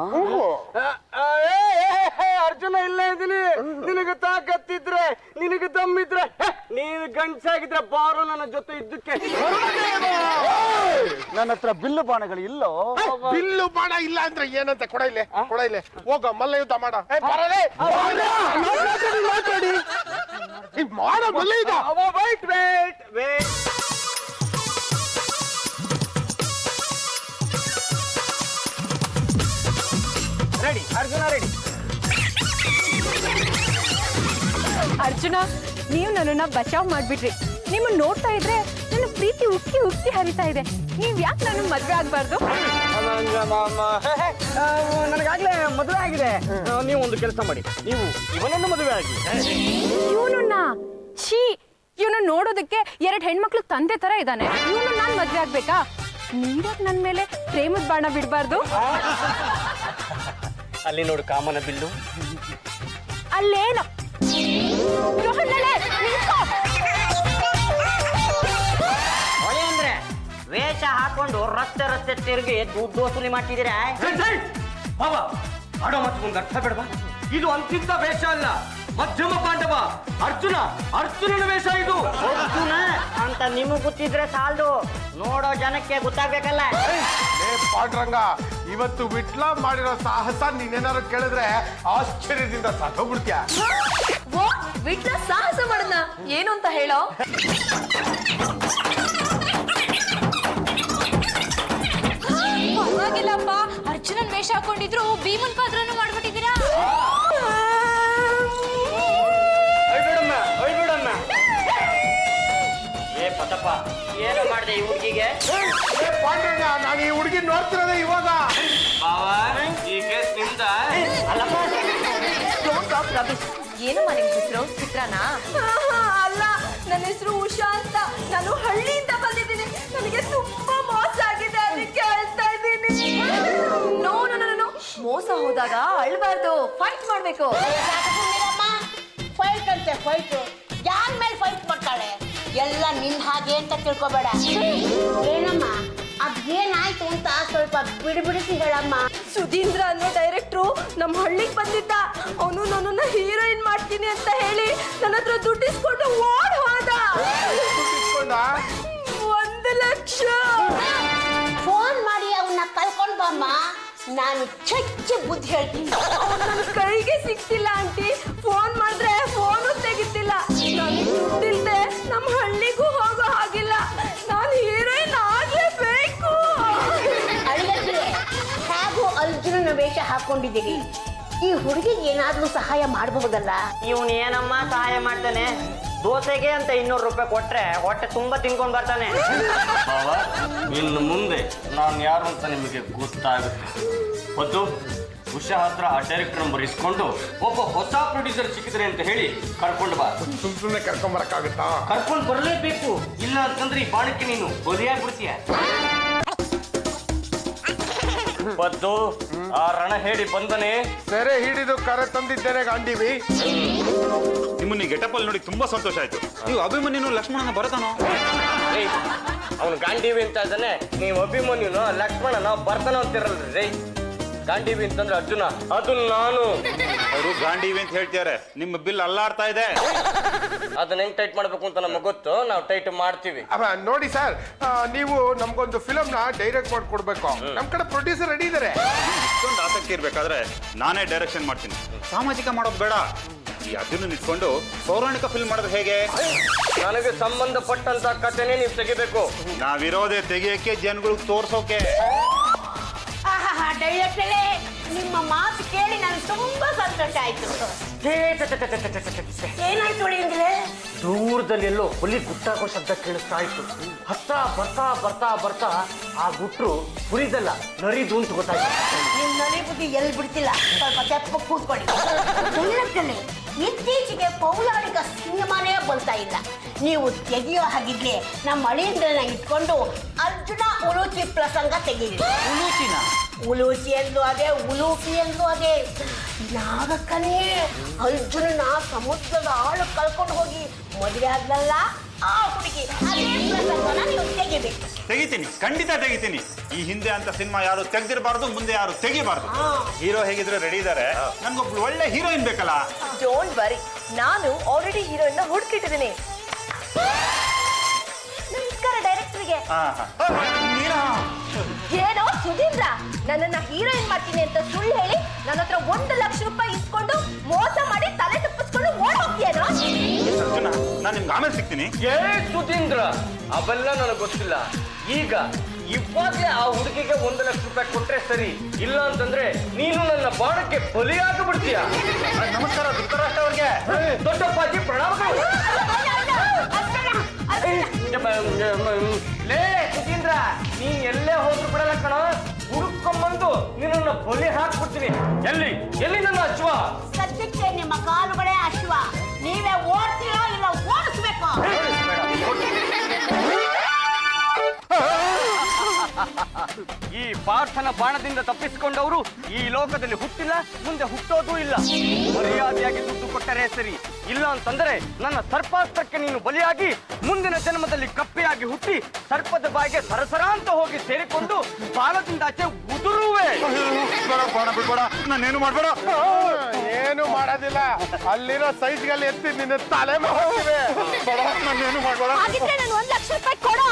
ಅರ್ಜುನ ಇಲ್ಲೇ ಇದ್ದೀನಿ. ನಿನಗೆ ತಾಕತ್ತಿದ್ರೆ, ನಿನಗೆ ದಮ್ಮಿದ್ರೆ, ನೀನು ಗಂಡಸಾಗಿದ್ರೆ ಬಾರು ನನ್ನ ಜೊತೆ ಇದ್ದಕ್ಕೆ. ನನ್ನ ಹತ್ರ ಬಿಲ್ಲು ಬಾಣಗಳು ಇಲ್ಲೋ? ಬಿಲ್ಲು ಬಾಣ ಇಲ್ಲ ಅಂದ್ರೆ ಏನಂತ ಕೊಡ ಇಲ್ಲೇ ಹೋಗ ಮಲ್ಲ ಯುದ್ಧ ಮಾಡ. ಮಾಡ ಮಲ್ಲ ಯುದ್ಧ. Wait. Ready Arjuna, ready. Arjuna, ನೀವು ನನ್ನನ್ನ ಬಚಾವ್ ಮಾಡ್ಬಿಟ್ರಿ. ನಿಮ್ಮನ್ನ ನೋಡ್ತಾ ಇದ್ರೆ ನನ್ನ ಪ್ರೀತಿ ಉಕ್ಕಿ ಉಕ್ಕಿ ಹರಿತಾ ಇದೆ. ನೀವ್ ಯಾಕೆ ನನ್ನ ಮದ್ವೆ ಆಗ್ಬಾರ್ದು? ನನಗಾಗ್ಲೇ ಮದುವೆ ಆಗಿದೆ. ನೀವು ಒಂದು ಕೆಲಸ ಮಾಡಿ, ನೀವು ಇವನನ್ನು ಮದುವೆ ಆಗಿ. ಇವನನ್ನ ಛೀ, ಇವನು ನೋಡೋದಕ್ಕೆ 2 ಹೆಣ್ಮಕ್ಳು ತಂದೆ ತರ ಇದ್ದಾನೆ. ಇವನು ನಾನ್ ಮದ್ವೆ ಆಗ್ಬೇಕಾ? ನೀವ್ಯಾಕ್ ನನ್ ಮೇಲೆ ಪ್ರೇಮದ ಬಾಣ ಬಿಡ್ಬಾರ್ದು? ಅಲ್ಲಿ ನೋಡು ಕಾಮನ ಬಿಲ್ಲು. ಅಲ್ಲೇನು ರೋಹಣ್ಣಳೆ, ನಿಂತ್ಕೋ. ಅಂದ್ರೆ ವೇಷ ಹಾಕೊಂಡು ರಸ್ತೆ ತಿರುಗಿ ದುಡ್ಡು ವಸೂಲಿ ಮಾಡ್ತಿದ್ದೀರಾ? ಬಾಬಾ, ಆಡೋ ಮಾತುಗೊಂದು ಅರ್ಥ ಬೇಡವಾ? ಇದು ಅಂತಿದ್ದ ವೇಷ ಅಲ್ಲ, ಮಧ್ಯಮ ಪಾಂಡವ ಅರ್ಜುನನ ವೇಷ ಇದು. ಅರ್ಜುನ ಅಂತ ನಿಮಗ್ ಗೊತ್ತಿದ್ರೆ ಸಾಲದು, ನೋಡೋ ಜನಕ್ಕೆ ಗೊತ್ತಾಗ್ಬೇಕಲ್ಲ. ಪಾಂಡ್ರಂಗ, ಇವತ್ತು ವಿಟ್ಲ ಮಾಡಿರೋ ಸಾಹಸ ನೀನೇನಾದ್ರು ಕೇಳಿದ್ರೆ ಆಶ್ಚರ್ಯದಿಂದ ಸತ್ತೋಗ್ಬಿಡ್ತೀಯ. ಓ, ವಿಟ್ಲ ಸಾಹಸ ಮಾಡದ್ನ ಏನು ಅಂತ ಹೇಳೋ? ಪರವಾಗಿಲ್ಲಪ್ಪ, ಅರ್ಜುನನ್ ವೇಷ ಹಾಕೊಂಡಿದ್ರು ಭೀಮನ್ ಪಾತ್ರನು ಮಾಡ್ಬಿಟ್ಟಿದ್ದೀರಾ. ಬಿಡಮ್ಮ. ಏ ಪತಪ್ಪ, ಏನು ಮಾಡಿದೆ ಈ ಹುಡುಗಿಗೆ? ಪಾಂಡ್ರಂಗ, ನಾನು ಈ ಹುಡುಗಿ ನೋಡ್ತಿರೋದೇ ಇವಾಗ. ಏನು ಮನೆ ಹೆಸರು? ಚಿತ್ರಾನಾ? ಅಲ್ಲ, ನನ್ನ ಹೆಸರು ಉಷಾ ಅಂತ. ನಾನು ಹಳ್ಳಿಯಿಂದ ಬಂದಿದ್ದೀನಿ. ನನಗೆ ತುಂಬಾ ಮೋಸ ಆಗಿದೆ, ಅದಕ್ಕೆ ಅಳ್ತಾ ಇದ್ದೀನಿ. ನೋ, ಮೋಸ ಹೋದಾಗ ಅಳ್ಬಾರ್ದು, ಫೈಟ್ ಮಾಡ್ಬೇಕು. ಫೈಟ್ ಅಂತೆ ಫೈಟ್. ಯಾರ ಮೇಲೆ ಫೈಟ್ ಮಾಡ್ತಾಳೆ? ಎಲ್ಲ ನಿನ್ ಹಾಗೆ ಅಂತ ತಿಳ್ಕೊಬೇಡ. ಏನಮ್ಮ ಅದೇನಾಯ್ತು ಅಂತ ಸ್ವಲ್ಪ ಬಿಡಿಸಿ ಹೇಳಮ್ಮ. ಸುಧೀಂದ್ರ ಅನ್ನೋ ಡೈರೆಕ್ಟ್ರು ನಮ್ಮ ಹಳ್ಳಿಗೆ ಬಂದಿದ್ದ. ಅವನು ನನ್ನನ್ನ ಹೀರೋಯಿನ್ ಮಾಡ್ತೀನಿ ಅಂತ ಹೇಳಿ ನನ್ನ ಹತ್ರ ದುಡ್ಡಿಸ್ಕೊಂಡು ಓಡ್ ಹೋದ. 1 ಲಕ್ಷ. ಫೋನ್ ಮಾಡಿ ಅವನ್ನ ಕರ್ಕೊಂಡು ಬಮ್ಮ, ನಾನು ಚಚ್ಚ ಬುದ್ಧಿ ಹೇಳ್ತೀನಿ. ನನ್ನ ಕೈಗೆ ಸಿಕ್ತಿಲ್ಲ ಆಂಟಿ. ಫೋನ್ ಮಾಡಿದ್ರೆ ಫೋನು ತೆಗಿತಿಲ್ಲ. ನನಗೆ ದುಡ್ಡಿಲ್ದೆ ನಮ್ಮ ಹಳ್ಳಿಗೂ ಹೋಗೋ ಹಾಗಿಲ್ಲ. ನಾನು ಹೀರೋಯಿನ್ ಆಗ್ಲೇಬೇಕು. ಅಳಿಯಕ್ಕೆ ಹೇಗೂ ಅರ್ಜುನನ ವೇಷ ಹಾಕೊಂಡಿದ್ದೀರಿ. ಈ ಹುಡುಗಿಗೆ ಏನಾದ್ರೂ ಸಹಾಯ ಮಾಡಬಹುದಲ್ಲ? ಇವನು ಏನಮ್ಮ ಸಹಾಯ ಮಾಡ್ತಾನೆ? ದೋಸೆಗೆ ಅಂತ 200 ರೂಪಾಯಿ ಕೊಟ್ರೆ ಹೊಟ್ಟೆ ತುಂಬಾ ತಿನ್ಕೊಂಡ್ ಬರ್ತಾನೆ. ಇನ್ನು ಮುಂದೆ ನಾನು ಯಾರು ಅಂತ ನಿಮಗೆ ಗೊತ್ತಾಗುತ್ತೆ. ಮತ್ತು ಉಷಾ ಹತ್ರ ಆ ಡೈರೆಕ್ಟರ್ ನಂಬರ್ ಇಸ್ಕೊಂಡು ಒಬ್ಬ ಹೊಸ ಪ್ರೊಡ್ಯೂಸರ್ ಸಿಕ್ಕಿದ್ರೆ ಅಂತ ಹೇಳಿ ಕರ್ಕೊಂಡು ಬಾ. ಸುಮ್ಮನೆ ಕರ್ಕೊಂಬರಕ್ಕಾಗುತ್ತಾ? ಕರ್ಕೊಂಡು ಬರಲೇಬೇಕು, ಇಲ್ಲ ಅಂತಂದ್ರೆ ಈ ಬಾಣಕ್ಕೆ ನೀನು ಬಲಿಯಾಗ್ಬಿಡ್ತೀಯ. ಬದ್ದು ಆ ರಣ ಹೇಳಿ ಬಂದನೆ. ಸೆರೆ ಹಿಡಿದು ಕರೆ ತಂದಿದ್ದೇನೆ ಗಾಂಡೀವಿ. ನಿಮ್ಮನ್ನ ಗೆಟಪ್ ಅಲ್ಲಿ ನೋಡಿ ತುಂಬಾ ಸಂತೋಷ ಆಯ್ತು. ನೀವು ಅಭಿಮನ್ಯುನು ಲಕ್ಷ್ಮಣನ ಭರತನೋ? ಅವನು ಗಾಂಡೀವಿ ಅಂತ ಇದ್ದಾನೆ, ನೀವು ಅಭಿಮನ್ಯುನು ಲಕ್ಷ್ಮಣನ ಬರ್ತಾನ ಅಂತಿರಲ್ರಿ ರೈ. ಗಾಂಡೀವಿ ಅಂತಂದ್ರೆ ಅರ್ಜುನ, ಅದು ನಾನು. ಅವರು ಗಾಂಡೀವಿ ಅಂತ ಹೇಳ್ತಿದ್ದಾರೆ, ನಿಮ್ಮ ಬಿಲ್ ಅಲ್ಲಾಡ್ತಾ ಇದೆ. ಅದನ್ನ ಹೆಂಗ್ ಟೈಟ್ ಮಾಡ್ಬೇಕು ಅಂತ ನಮಗೆ ಗೊತ್ತು, ನಾವು ಟೈಟ್ ಮಾಡ್ತೀವಿ. ನೋಡಿ ಸರ್, ನೀವು ನಮ್ಗೊಂದು ಫಿಲಮ್ ನ ಡೈರೆಕ್ಟ್ ಮಾಡ್ಕೊಡ್ಬೇಕು. ನಮ್ ಕಡೆ ಪ್ರೊಡ್ಯೂಸರ್ ರೆಡಿ ಇದಾರೆ. ಇಷ್ಟೊಂದು ಆಸಕ್ತಿ ಇರ್ಬೇಕಾದ್ರೆ ನಾನೇ ಡೈರೆಕ್ಷನ್ ಮಾಡ್ತೀನಿ. ಸಾಮಾಜಿಕ ಮಾಡೋದು ಬೇಡ. ಈ ಅರ್ಜುನ ಇಟ್ಕೊಂಡು ಪೌರಾಣಿಕ ಫಿಲ್ಮ್ ಮಾಡೋದು ಹೇಗೆ? ನನಗೆ ಸಂಬಂಧಪಟ್ಟಂತ ಕಥೆನೇ ನೀವು ತೆಗಿಬೇಕು. ನಾವಿರೋದೇ ತೆಗಿಯಕ್ಕೆ, ಜನಗಳಿಗೆ ತೋರ್ಸೋಕೆ. ಡೈರೆಕ್ಟರೇ, ನಿಮ್ಮ ಮಾತು ಕೇಳಿ ನನಗೆ ತುಂಬಾ ಸಂತೋಷ ಆಯ್ತು. ಏನಾಯ್ತು ಅಂದ್ರೆ ದೂರದಲ್ಲಿ ಎಲ್ಲೋ ಹುಲಿ ಗುಟ್ಟಾಕೋ ಶಬ್ದ ಕೇಳಿಸ್ತಾ ಇತ್ತು. ಹತ್ತ ಬರ್ತಾ ಬರ್ತಾ ಬರ್ತಾ ಆ ಗುಟ್ರು ಹುರಿದಲ್ಲ ನರಿದು ಅಂತ ಗೊತ್ತಾಯ್ತು. ನಿಮ್ ನರಿ ಬುದ್ಧಿ ಎಲ್ಲಿ ಬಿಡ್ತಿಲ್ಲ, ಸ್ವಲ್ಪ ತೆಪ್ಪ ಕೂತ್ಕೊಳ್ಳಿ. ಡೈರೆಕ್ಟರೇ, ಇತ್ತೀಚೆಗೆ ಪೌರಾಣಿಕ ಸಿನಿಮಾನೇ ಬರ್ತಾ ಇಲ್ಲ. ನೀವು ತೆಗೆಯೋ ಹಾಗಿದ್ರೆ ನಮ್ಮ ಅಳಿಯಂದ್ರನ್ನ ಇಟ್ಕೊಂಡು ಅರ್ಜುನ ಉಲೂಚಿ ಪ್ರಸಂಗ ತೆಗೀರಿ. ಉಲೂಚಿ ಎಂದು ಅದೇ, ಉಲೂಪಿ ಎಂದು ಅದೇ. ನಾಗಕ್ಕನೇ ಅರ್ಜುನನ ಸಮುದ್ರದ ಆಳು ಕಳ್ಕೊಂಡು ಹೋಗಿ ಮದುವೆ ಆದ್ಲಲ್ಲ ಆ ಹುಡುಗಿ, ಅದೇ ಪ್ರಸಂಗನ ನೀವು ತೆಗಿಬೇಕು. ತೆಗಿತೀನಿ, ಖಂಡಿತ ತೆಗಿತೀನಿ. ಈ ಹಿಂದೆ ಅಂತ ಸಿನಿಮಾ ಯಾರು ತೆಗ್ದಿರಬಾರ್ದು, ಮುಂದೆ ಯಾರು ತೆಗಿಬಾರ್ದು. ಹೀರೋ ಹೇಗಿದ್ರೆ ರೆಡಿ ಇದಾರೆ. ನನ್ಗೊಬ್ಳು ಒಳ್ಳೆ ಹೀರೋಯಿನ್ ಬೇಕಲ್ಲ. ಡೋಂಟ್ ವರಿ, ನಾನು ಆಲ್ರೆಡಿ ಹೀರೋಯಿನ್ ಹುಡುಕಿಟ್ಟಿದ್ದೀನಿ. ನಮಸ್ಕಾರ ಡೈರೆಕ್ಟರ್ಗೆ. ಏನೋ ಸುಧೀಂದ್ರ, ನನ್ನನ್ನ ಹೀರೋಯಿನ್ ಮಾಡ್ತೀನಿ ಅಂತ ಸುಳ್ಳು ಹೇಳಿ ನನ್ನ ಹತ್ರ 1 ಲಕ್ಷ ರೂಪಾಯಿ ಇಸ್ಕೊಂಡು ಮೋಸ ಮಾಡಿ ತಲೆ ತಪ್ಪಿಸ್ಕೊಂಡು ಓಡ್ ಹೋಗ್ತೀಯೇನೋ? ಅರ್ಜುನ, ನಾನು ನಿಮ್ಗೆ ಆಮೇಲೆ ಸಿಗ್ತೀನಿ. ಏ ಸುಧೀಂದ್ರ, ಅವೆಲ್ಲ ನನಗೆ ಗೊತ್ತಿಲ್ಲ. ಈಗ ಇವಾಗ್ಲೇ ಆ ಹುಡುಗಿಗೆ 1 ಲಕ್ಷ ರೂಪಾಯಿ ಕೊಟ್ರೆ ಸರಿ, ಇಲ್ಲ ಅಂತಂದ್ರೆ ನೀನು ನನ್ನ ಬಾಣಕ್ಕೆ ಬಲಿಯಾಗ್ಬಿಡ್ತೀಯ. ನಮಸ್ಕಾರ ಧೃತರಾಷ್ಟ್ರ ಅವ್ರಿಗೆ. ದೊಡ್ಡಪ್ಪಾಜಿ ಪ್ರಣಾಮಗಳು. ಲೇ ಸುಧೀಂದ್ರ, ನೀನ್ ಎಲ್ಲೇ ಹೋದ್ರು ಬಿಡಲ್ಲ ಕಣ, ಹುಡುಕೊಂಡ್ಬಂದು ನಿನ್ನ ಬಲಿ ಹಾಕ್ಬಿಡ್ತೀನಿ. ಎಲ್ಲಿ ಎಲ್ಲಿ ನನ್ನ ಅಶ್ವ? ಸದ್ಯಕ್ಕೆ ನಿಮ್ಮ ಕಾಲುಗಳೇ ಅಶ್ವ. ನೀವೇ ಓಡ್ತೀರೋ ಇಲ್ಲ ಓಡಿಸ್ಬೇಕು? ಈ ಪಾರ್ಥನ ಬಾಣದಿಂದ ತಪ್ಪಿಸಿಕೊಂಡವರು ಈ ಲೋಕದಲ್ಲಿ ಹುಟ್ಟಿಲ್ಲ, ಮುಂದೆ ಹುಟ್ಟೋದೂ ಇಲ್ಲ. ಮರ್ಯಾದೆಯಾಗಿ ದುಡ್ಡು ಕೊಟ್ಟರೆ ಸರಿ, ಇಲ್ಲ ಅಂತಂದ್ರೆ ನನ್ನ ಸರ್ಪಾಸ್ತ್ರಕ್ಕೆ ನೀನು ಬಲಿಯಾಗಿ ಮುಂದಿನ ಜನ್ಮದಲ್ಲಿ ಕಪ್ಪೆಯಾಗಿ ಹುಟ್ಟಿ ಸರ್ಪದ ಬಾಯಿಗೆ ಸರಸರ ಅಂತ ಹೋಗಿ ಸೇರಿಕೊಂಡು ಬಾಲದಿಂದ ಆಚೆ ಉದುರುವೆ. ಬಾಣ ಬಿಡ್ಬೇಡ, ನಾನೇನು ಮಾಡ್ಬೇಡ. ಏನು ಮಾಡೋದಿಲ್ಲ, ಅಲ್ಲಿರೋ ಸೈಜ್ಗಳಲ್ಲಿ ಎತ್ತಿ ನಿನ್ನ ತಲೆ ಹೋಗಿವೆ. ನಾನೇನು ಮಾಡ್ಬೇಡ. ಹಾಗಿದ್ರೆ ನಾನು 1 ಲಕ್ಷ ರೂಪಾಯಿ ಕೊಡೋ.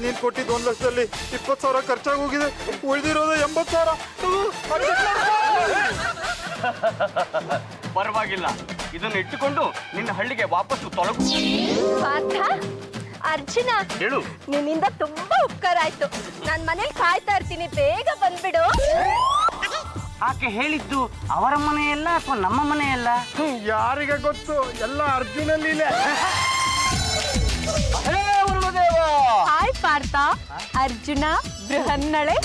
ನೀನ್ ಕೊಟ್ಟಿದ್ದು 1 ಲಕ್ಷದಲ್ಲಿ 20,000 ಖರ್ಚಾಗಿ ಹೋಗಿದೆ. ಉಳಿದಿರೋದು 80,000. ಪರವಾಗಿಲ್ಲ, ಇದನ್ನು ಇಟ್ಟುಕೊಂಡು ನಿನ್ನ ಹಳ್ಳಿಗೆ ವಾಪಸ್ಸು ತೊಲಗು. ಪಾರ್ಥ, ಅರ್ಜುನ, ಹೇಳು. ನಿನ್ನಿಂದ ತುಂಬಾ ಉಪಕಾರ ಆಯ್ತು. ನಾನ್ ಮನೇಲಿ ಕಾಯ್ತಾ ಇರ್ತೀನಿ, ಬೇಗ ಬಂದ್ಬಿಡು. ಆಕೆ ಹೇಳಿದ್ದು ಅವರ ಮನೆಯಲ್ಲ ಅಥವಾ ನಮ್ಮ ಮನೆಯಲ್ಲ? ಯಾರಿಗೆ ಗೊತ್ತು, ಎಲ್ಲ ಅರ್ಜುನಲ್ಲಿಲೆ. ಹಾಯ್ ಪಾರ್ಥ, ಅರ್ಜುನ, ಬೃಹನ್ನಳೆ.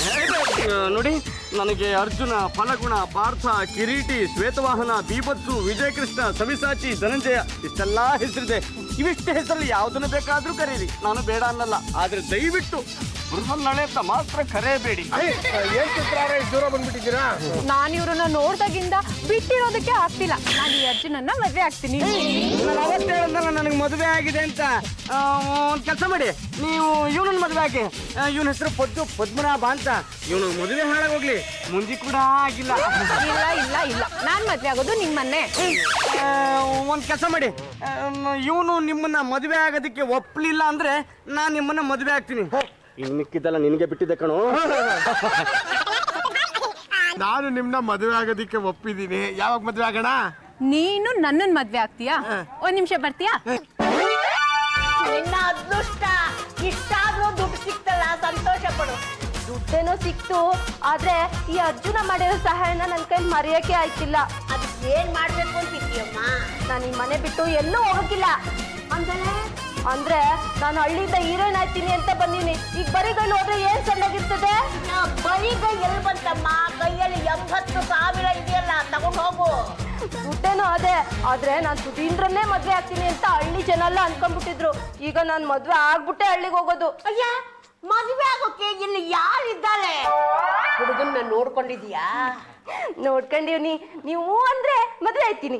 ನೋಡಿ, ನನಗೆ ಅರ್ಜುನ, ಫಲಗುಣ, ಪಾರ್ಥ, ಕಿರೀಟಿ, ಶ್ವೇತವಾಹನ, ಬೀಭತ್ಸು, ವಿಜಯಕೃಷ್ಣ, ಸವಿಸಾಚಿ, ಧನಂಜಯ ಇಷ್ಟೆಲ್ಲಾ ಹೆಸರಿದೆ. ಇವಿಷ್ಟು ಹೆಸರಲ್ಲಿ ಯಾವುದನ್ನು ಬೇಕಾದ್ರೂ ಕರೀರಿ, ನಾನು ಬೇಡ ಅನ್ನಲ್ಲ. ಆದ್ರೆ ದಯವಿಟ್ಟು ಬೃಹನ್ನಳೆ ಅಂತ ಮಾತ್ರ ಕರೆಯಬೇಡಿ. ಏನ್ ಚಿತ್ರ ದೂರ ಬಂದ್ಬಿಟ್ಟಿದ್ದೀರಾ? ನಾನು ಇವ್ರನ್ನ ನೋಡ್ದಾಗಿಂದ ಬಿಟ್ಟಿರೋದಕ್ಕೆ ಆಗ್ತಿಲ್ಲ. ನಾನು ಈ ಅರ್ಜುನನ್ನ ಮದ್ವೆ ಆಗ್ತೀನಿ. ನಾನು ಅವತ್ತೇ ಹೇಳಿದ್ನಲ್ಲ ನನಗೆ ಮದುವೆ ಆಗಿದೆ ಅಂತ. ಒಂದು ಕೆಲಸ ಮಾಡಿ, ನೀವು ಇವನನ್ನ ಮದುವೆ ಆಗಿ. ಇವನ ಹೆಸರು ಪದ್ಮನಾಭ ಅಂತ. ಇವನು ಮದುವೆ ಹಾಳಾಗೋಗ್ಲಿ, ಮುಂದೆ ಕೂಡ ಆಗಿಲ್ಲ. ಇಲ್ಲ ಇಲ್ಲ ಇಲ್ಲ, ನಾನ್ ಮದ್ವೆ ಆಗೋದು ನಿಮ್ಮನ್ನೇ. ಒಂದು ಕೆಲಸ ಮಾಡಿ, ಇವನು ನಿಮ್ಮನ್ನ ಮದುವೆ ಆಗೋದಕ್ಕೆ ಒಪ್ಪಲಿಲ್ಲ ಅಂದ್ರೆ ನಾನು ನಿಮ್ಮನ್ನ ಮದುವೆ ಆಗ್ತೀನಿ. ಇನ್ನು ಮಿಕ್ಕಿದ್ದಲ್ಲ ನಿನಗೆ ಬಿಟ್ಟಿದ್ದೆ ಕಣೋ. ನಾನು ನಿಮ್ನ ಮದುವೆ ಆಗೋದಿಕ್ಕೆ ಒಪ್ಪಿದ್ದೀನಿ. ಯಾವಾಗ ಮದುವೆ ಆಗೋಣ? ನೀನು ನನ್ನನ್ ಮದ್ವೆ ಆಗ್ತೀಯಾ? 1 ನಿಮಿಷ ಬರ್ತೀಯಾ? ನಿನ್ನ ಅದೃಷ್ಟ, ಇಷ್ಟಾದ್ರೂ ದುಡ್ಡು ಸಿಕ್ತಲ್ಲ, ಸಂತೋಷ ಪಡು. ದುಡ್ಡೇನೋ ಸಿಕ್ತು, ಆದ್ರೆ ಈ ಅರ್ಜುನ ಮಾಡಿರೋ ಸಹಾಯನ ನನ್ನ ಕೈಲಿ ಮರೆಯಕ್ಕೆ ಆಯ್ತಿಲ್ಲ. ಅದಕ್ಕೆ ಏನ್ ಮಾಡ್ಬೇಕು ಅಂತಿದ್ಯಮ್ಮ? ನಾನು ಈ ಮನೆ ಬಿಟ್ಟು ಎಲ್ಲೂ ಹೋಗಕ್ಕಿಲ್ಲ. ಅಂದ್ರೆ ಅಂದ್ರೆ ನಾನು ಹಳ್ಳಿಯಿಂದ ಹೀರೋಯಿನ್ ಆಯ್ತೀನಿ ಅಂತ ಬಂದೀನಿ. ಈಗ ಬರಿಗೈಲಿ ಹೋದ್ರೆ ಏನ್ ಚೆನ್ನಾಗಿರ್ತದೆ? ಬರಿಗೈ ಎಲ್ಲಿ ಬಂತಮ್ಮ? ಕೈಯಲ್ಲಿ 80,000 ಇದೆಯಲ್ಲ, ತಗೊಂಡು ಹೋಗು. ದುಡ್ಡೇನೋ ಅದೇ, ಆದ್ರೆ ನಾನು ಸುಧೀಂದ್ರನ್ನೇ ಮದ್ವೆ ಆಗ್ತೀನಿ ಅಂತ ಹಳ್ಳಿ ಜನ ಎಲ್ಲ ಅನ್ಕೊಂಡ್ಬಿಟ್ಟಿದ್ರು. ಈಗ ನಾನು ಮದ್ವೆ ಆಗ್ಬಿಟ್ಟೆ ಹಳ್ಳಿಗೆ ಹೋಗೋದು. ಅಯ್ಯ, ಮದುವೆ ಆಗೋಕೆ ಇಲ್ಲಿ ಯಾರಿದ್ದಾರೆ? ಹುಡುಗನ್ನ ನೋಡ್ಕೊಂಡಿದ್ಯಾ? ನೋಡ್ಕೊಂಡಿವ್ನಿ. ನೀವು ಅಂದ್ರೆ ಮದ್ವೆ ಆಯ್ತೀನಿ.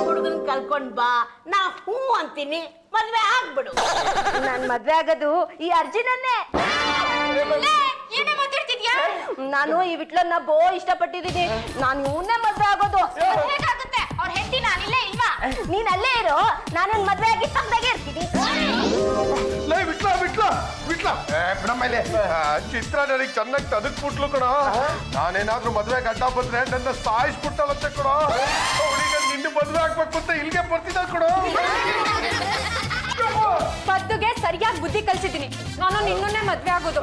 ಹುಡುಗನ್ ಕಲ್ಕೊಂಡ್ ಬಾ, ನಾ ಹೂ ಅಂತೀನಿ, ಮದ್ವೆ ಆಗ್ಬಿಡು. ನಾನ್ ಮದ್ವೆ ಆಗೋದು ಈ ಅರ್ಜುನನ್ನೇ. ಏನೇ ಮಾತಾಡ್ತಿದ್ಯಾ? ನಾನು ಈ ವಿಟ್ಲನ್ನ ಇಷ್ಟಪಟ್ಟಿದ್ದೀನಿ. ನಾನು ಇವನ್ನೇ ಮದ್ವೆ ಆಗೋದು. ಹೇಗಾಗುತ್ತೆ? ಅವ್ರ ಹೆಂಡತಿ ನಾನಿಲ್ಲೇ ಇಲ್ವಾ? ನೀನ್ ಅಲ್ಲೇ ಇರೋ, ನಾನೇನ್ ಮದ್ವೆ ಆಗಿ ಪಕ್ಕದಾಗೆ ಇರ್ತೀನಿ. ಲೇ ಬಿಟ್ಲ ಬಿಟ್ಲ ಬಿಟ್ಲ ಬಿಡಮೇಲೆ ಚಿತ್ರ ನನಗೆ ಚೆನ್ನಾಗಿ ತದಕ್ಬಿಟ್ಲು ಕಣ. ನಾನೇನಾದ್ರೂ ಮದ್ವೆ ಗಡ್ಡ ಬಂದ್ರೆ ನನ್ನ ಸಾಯಿಸ್ಬಿಟ್ಟಲತ್ತೆ ಕಣ. ಅವಳಿಗೆ ನಿನ್ನ ಮದ್ವೆ ಆಗ್ಬೇಕು ಅಂತ ಇಲ್ಲಿಗೆ ಬರ್ತಿದ್ದ ಕಣ. ಪದ್ದುಗೆ ಸರಿಯಾಗಿ ಬುದ್ಧಿ ಕಲ್ಸಿದ್ದೀನಿ. ನಾನು ನಿನ್ನನ್ನೇ ಮದ್ವೆ ಆಗೋದು.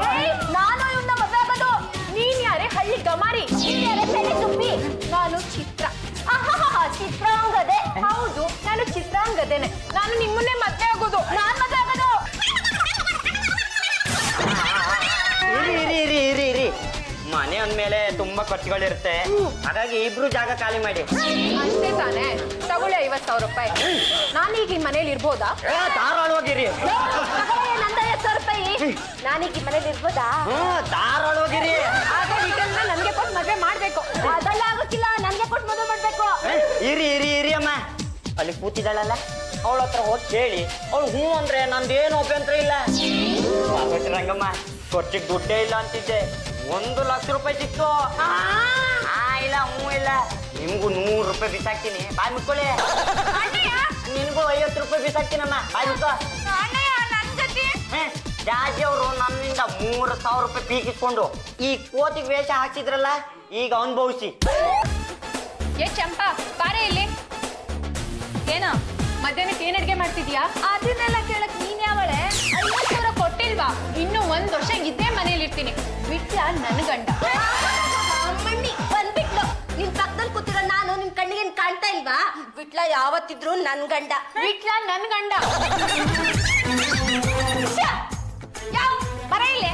ನಾನು ಇವನ್ನ ಮದ್ವೆ ಆಗೋದು. ನೀನ್ ಯಾರೇ ಹಳ್ಳಿ ಗಮಾರಿ? ನೀನ್ ಯಾರೇ ತಲೆ ತುಪ್ಪಿ? ನಾನು ಚಿತ್ರ. ಚಿತ್ರಾಂಗದೆ. ಹೌದು, ನಾನು ಚಿತ್ರಾಂಗದೇನೆ. ನಾನು ನಿಮ್ಮನ್ನೇ ಮದ್ವೆ ಆಗೋದು. ನಾನ್ ಮದ್ವೆ ಆಗೋದು. ಇರಿ ಮನೆ ಅಂದ್ಮೇಲೆ ತುಂಬಾ ಖರ್ಚುಗಳಿರುತ್ತೆ. ಹಾಗಾಗಿ ಇಬ್ರು ಜಾಗ ಖಾಲಿ ಮಾಡಿ. ಅಷ್ಟೇ ತಾನೇ, ತಗೊಳ್ಳಿ 50,000 ರೂಪಾಯಿ. ನಾನೀಗ ಈ ಮನೇಲಿ ಇರ್ಬೋದಾ? ಧಾರಾಳವಾಗಿರಿ. ನಂದ 10,000 ರೂಪಾಯಿ. ನಾನೀಗ ಈ ಮನೇಲಿ ಇರ್ಬೋದಾ? ಧಾರಾಳವಾಗಿರಿ. ಆಗ ರಿಟರ್ನ್ ನನ್ಗೆ ಕೊಟ್ಟು ಮದ್ವೆ ಮಾಡ್ಬೇಕು. ಅದೆಲ್ಲ ಆಗೋಕ್ಕಿಲ್ಲ, ನನ್ಗೆ ಕೊಟ್ಟು ಮದುವೆ ಮಾಡ್ಬೇಕು. ಇರಿ ಅಮ್ಮ. ಅಲ್ಲಿ ಕೂತಿದ್ದಾಳಲ್ಲ, ಅವಳ ಹತ್ರ ಹೋಗಿ ಕೇಳಿ. ಅವಳು ಹೂ ಅಂದ್ರೆ ನಂದೇನು ಅಭ್ಯಂತರ ಇಲ್ಲ. ರಂಗಮ್ಮ, ಖರ್ಚಿಗೆ ದುಡ್ಡೇ ಇಲ್ಲ ಅಂತಿದ್ದೆ. 1 ಲಕ್ಷ ರೂಪಾಯಿ ಸಿಕ್ತು. ಇಲ್ಲ ಹೂ ಇಲ್ಲ. ನಿಮ್ಗೂ 100 ರೂಪಾಯಿ ಬಿಸಾಕ್ತೀನಿ, ಬಾಯ್ ಮುಟ್ಕೊಳ್ಳಿ. ನಿನ್ಗೂ 50 ರೂಪಾಯಿ ಬಿಸಾಕ್ತೀನಮ್ಮ, ಬಾಯ್ ಮುಟ್ಕೋ. ಜಾಜಿ ಅವರು ನನ್ನಿಂದ 3,000 ರೂಪಾಯಿ ಪೀಕಿಸ್ಕೊಂಡು ಈ ಕೋತಿಗೆ ವೇಷ ಹಾಕ್ಸಿದ್ರಲ್ಲ, ಈಗ ಅನುಭವಿಸಿ. ಏ ಚಂಪಾ, ಬಾರೆ ಇಲ್ಲಿ. ಏನೋ ಮಧ್ಯಾಹ್ನಕ್ಕೆ ಏನ್ ಅಡ್ಗೆ ಮಾಡ್ತಿದ್ಯಾ? ಅದನ್ನೆಲ್ಲ ಕೇಳಕ್ ನೀನ್ ಯಾವಳೆ? 50,000 ಕೊಟ್ಟಿಲ್ವಾ? ಇನ್ನು 1 ವರ್ಷ ಇದ್ದೇ ಮನೇಲಿ ಇರ್ತೀನಿ. ವಿಟ್ಲ ನನ್ ಗಂಡ. ಅಮ್ಮಣ್ಣಿ ಬಂದ್ಬಿಟ್ಲು. ನಿನ್ ಪಕ್ಕದಲ್ಲಿ ಕೂತಿರೋ ನಾನು ನಿನ್ ಕಣ್ಣಿಗೆ ಕಾಣ್ತಾ ಇಲ್ವಾ? ವಿಟ್ಲ ಯಾವತ್ತಿದ್ರು ನನ್ ಗಂಡ. ವಿಟ್ಲ ನನ್ ಗಂಡ. ಯಾವ ಬರ ಇಲ್ಲಿ.